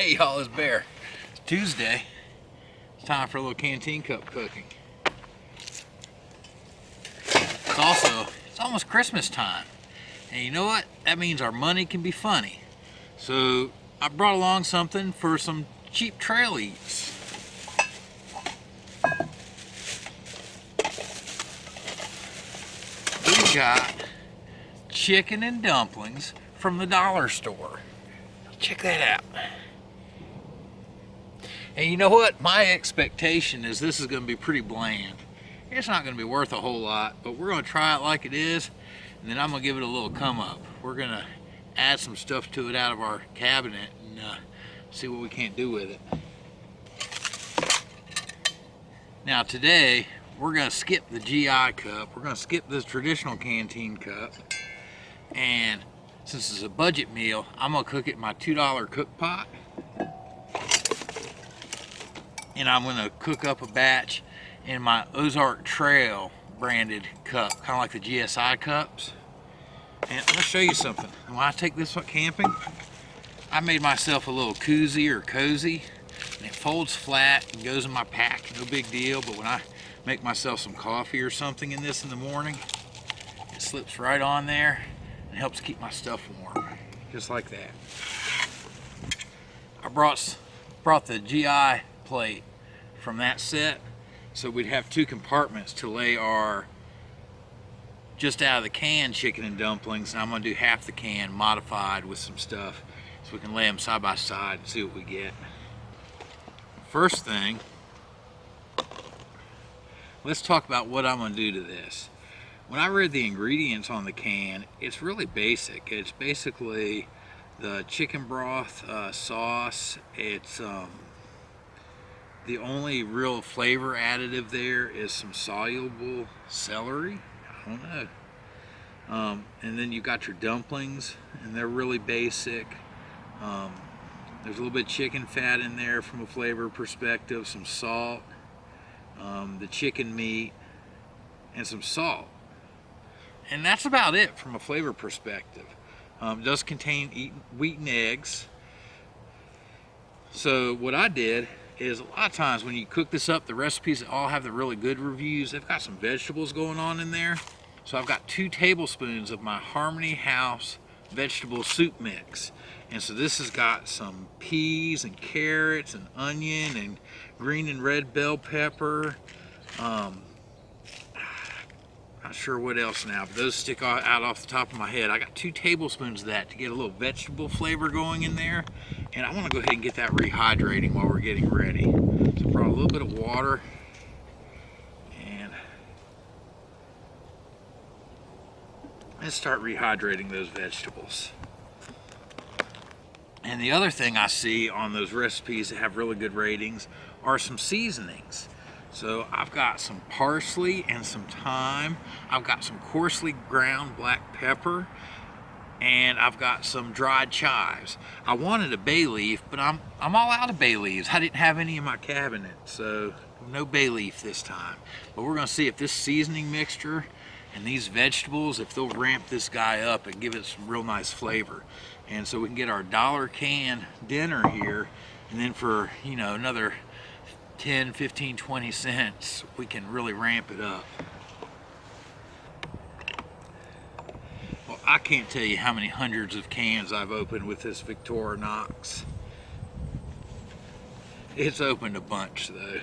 Hey y'all, it's Bear. It's Tuesday. It's time for a little canteen cup cooking. It's almost Christmas time. And you know what? That means our money can be funny. So I brought along something for some cheap trail eats. We got chicken and dumplings from the dollar store. Check that out. And you know what? My expectation is this is going to be pretty bland. It's not going to be worth a whole lot, but we're going to try it like it is, and then I'm going to give it a little come up. We're going to add some stuff to it out of our cabinet and see what we can't do with it. Now today, we're going to skip the GI cup. We're going to skip this traditional canteen cup. And since it's a budget meal, I'm going to cook it in my $2 cook pot. And I'm going to cook up a batch in my Ozark Trail branded cup, kind of like the GSI cups. And I'll show you something. When I take this one camping, I made myself a little koozie or cozy, and it folds flat and goes in my pack, no big deal. But when I make myself some coffee or something in this in the morning, it slips right on there and helps keep my stuff warm, just like that. I brought the GI plate from that set, so we'd have two compartments to lay our just out of the can chicken and dumplings, and I'm going to do half the can modified with some stuff so we can lay them side by side and see what we get. First thing, let's talk about what I'm going to do to this. When I read the ingredients on the can, it's really basic. It's basically the chicken broth sauce. It's the only real flavor additive there is some soluble celery. I don't know. And then you got your dumplings, and they're really basic. There's a little bit of chicken fat in there from a flavor perspective, some salt, the chicken meat, and some salt. And that's about it from a flavor perspective. It does contain wheat and eggs. So what I did is, a lot of times when you cook this up, the recipes that all have the really good reviews, they've got some vegetables going on in there. So I've got 2 tablespoons of my Harmony House vegetable soup mix. And so this has got some peas and carrots and onion and green and red bell pepper. Not sure what else now, but those stick out off the top of my head. I got 2 tablespoons of that to get a little vegetable flavor going in there. And I want to go ahead and get that rehydrating while we're getting ready. So I brought a little bit of water. And let's start rehydrating those vegetables. And the other thing I see on those recipes that have really good ratings are some seasonings. So I've got some parsley and some thyme. I've got some coarsely ground black pepper, and I've got some dried chives. I wanted a bay leaf, but I'm all out of bay leaves. I didn't have any in my cabinet, so no bay leaf this time. But we're gonna see if this seasoning mixture and these vegetables, if they'll ramp this guy up and give it some real nice flavor. And so we can get our $1 can dinner here, and then for, you know, another 10, 15, 20 cents, we can really ramp it up. Well, I can't tell you how many hundreds of cans I've opened with this Victorinox. It's opened a bunch though.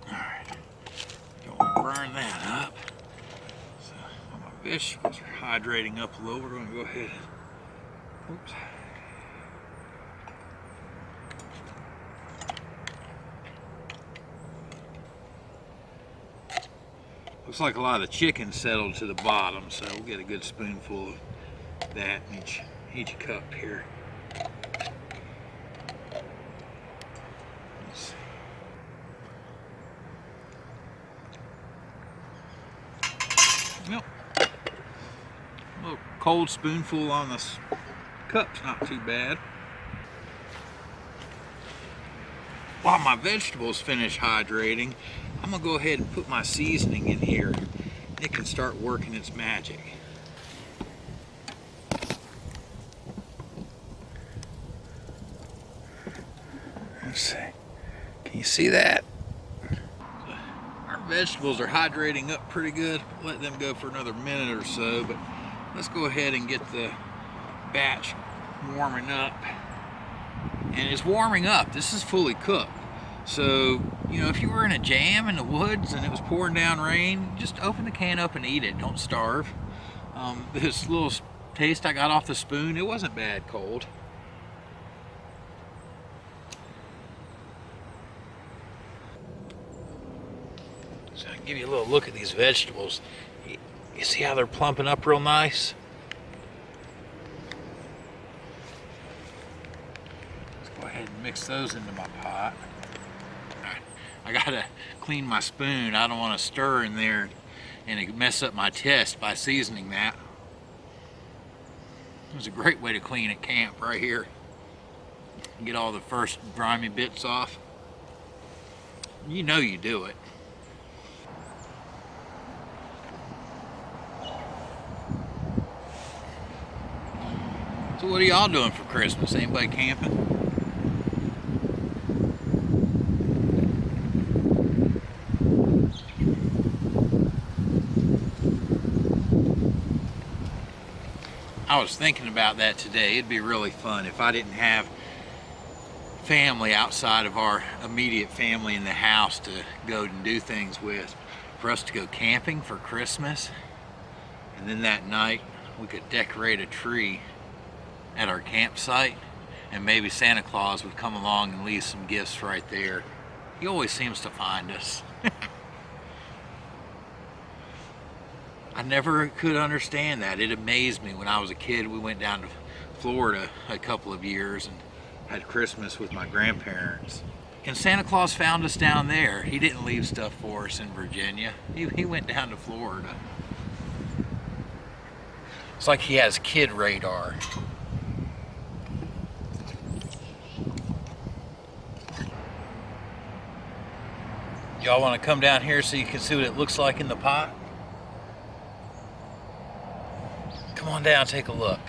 Alright, don't want to burn that up. So my vegetables are hydrating up a little. We're going to go ahead and oops. Looks like a lot of the chicken settled to the bottom, so we'll get a good spoonful of that in each cup here. Let's see. Yep. A little cold spoonful on this cup's not too bad. While my vegetables finish hydrating, I'm gonna go ahead and put my seasoning in here. It can start working its magic. Let's see. Can you see that? Our vegetables are hydrating up pretty good. Let them go for another minute or so, but let's go ahead and get the batch warming up. And it's warming up. This is fully cooked. So, you know, if you were in a jam in the woods and it was pouring down rain, just open the can up and eat it. Don't starve. This little taste I got off the spoon, it wasn't bad cold. So I can give you a little look at these vegetables. You see how they're plumping up real nice? Let's go ahead and mix those into my pot. I gotta clean my spoon. I don't want to stir in there and mess up my test by seasoning that. It was a great way to clean at camp right here. Get all the first grimy bits off. You know you do it. So what are y'all doing for Christmas? Anybody camping? I was thinking about that today. It'd be really fun if I didn't have family outside of our immediate family in the house to go and do things with. For us to go camping for Christmas, and then that night we could decorate a tree at our campsite, and maybe Santa Claus would come along and leave some gifts right there. He always seems to find us. I never could understand that. It amazed me when I was a kid. We went down to Florida a couple of years and had Christmas with my grandparents. And Santa Claus found us down there. He didn't leave stuff for us in Virginia. He went down to Florida. It's like he has kid radar. Y'all want to come down here so you can see what it looks like in the pot? Come on down, take a look.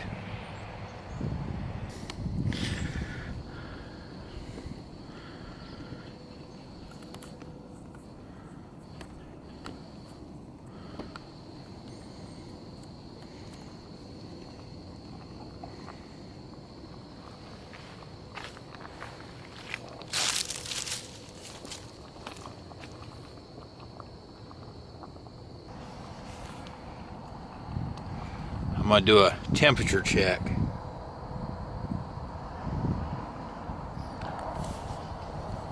I'm gonna do a temperature check.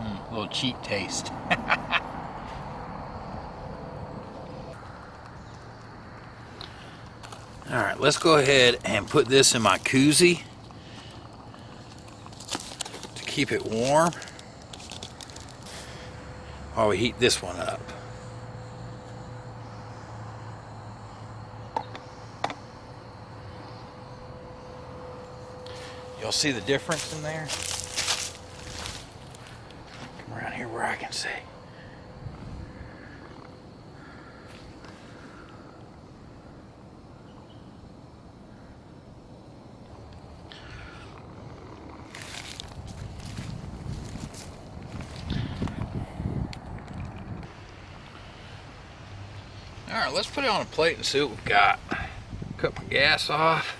A little cheap taste. All right, let's go ahead and put this in my koozie to keep it warm while we heat this one up. Y'all see the difference in there? Come around here where I can see. All right, let's put it on a plate and see what we've got. Cut my gas off.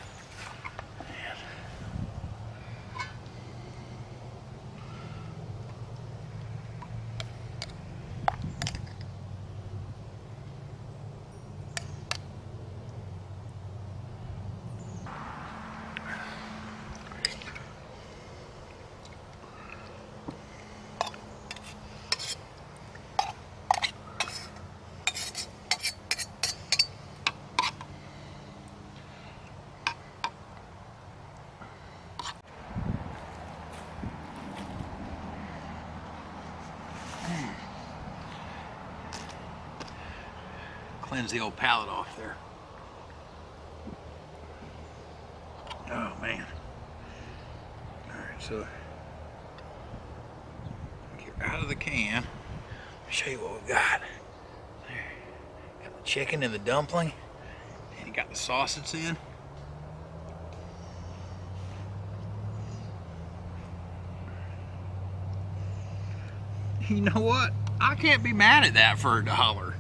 Cleanse the old palate off there. Oh man. Alright, so get out of the can. Let me show you what we've got. There. Got the chicken and the dumpling. And you got the sauce it's in. You know what? I can't be mad at that for $1.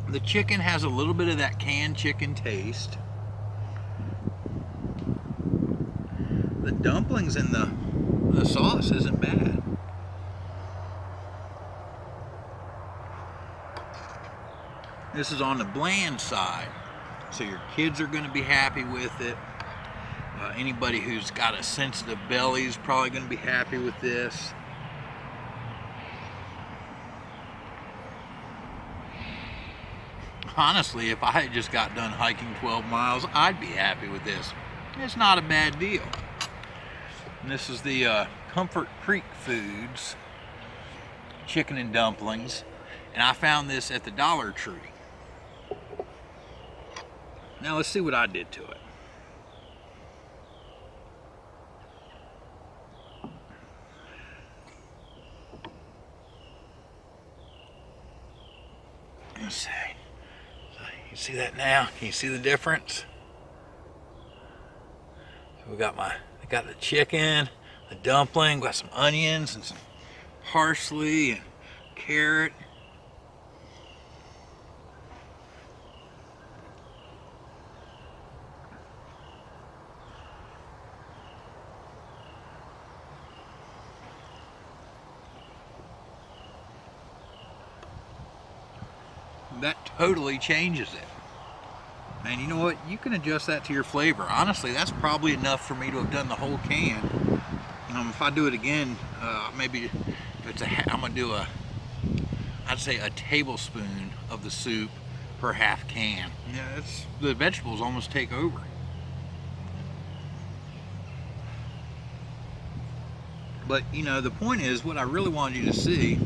The chicken has a little bit of that canned chicken taste. The dumplings and the sauce isn't bad. This is on the bland side, so your kids are going to be happy with it. Anybody who's got a sensitive belly is probably going to be happy with this. Honestly, if I had just got done hiking 12 miles, I'd be happy with this. It's not a bad deal. And this is the Comfort Creek Foods chicken and dumplings, and I found this at the Dollar Tree. Now let's see what I did to it. Let's see. You see that now? Can you see the difference? So we got the chicken, the dumpling, got some onions and some parsley and carrot. That totally changes it. And you know what? You can adjust that to your flavor. Honestly, that's probably enough for me to have done the whole can. If I do it again, maybe if it's I'm gonna do I'd say a tablespoon of the soup per half can. Yeah, the vegetables almost take over. But the point is, what I really wanted you to see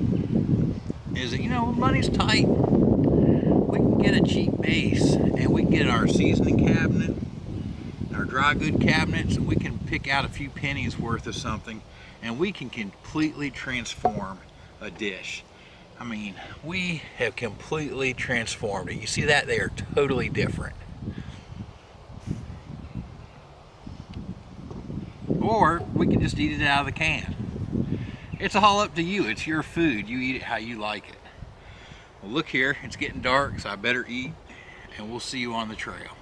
is that when money's tight, we can get a cheap base and we can get our seasoning cabinet, our dry good cabinets, and we can pick out a few pennies worth of something, and we can completely transform a dish. I mean, we have completely transformed it. You see that? They are totally different. Or we can just eat it out of the can. It's all up to you. It's your food. You eat it how you like it. Well, look here, it's getting dark, so I better eat, and we'll see you on the trail.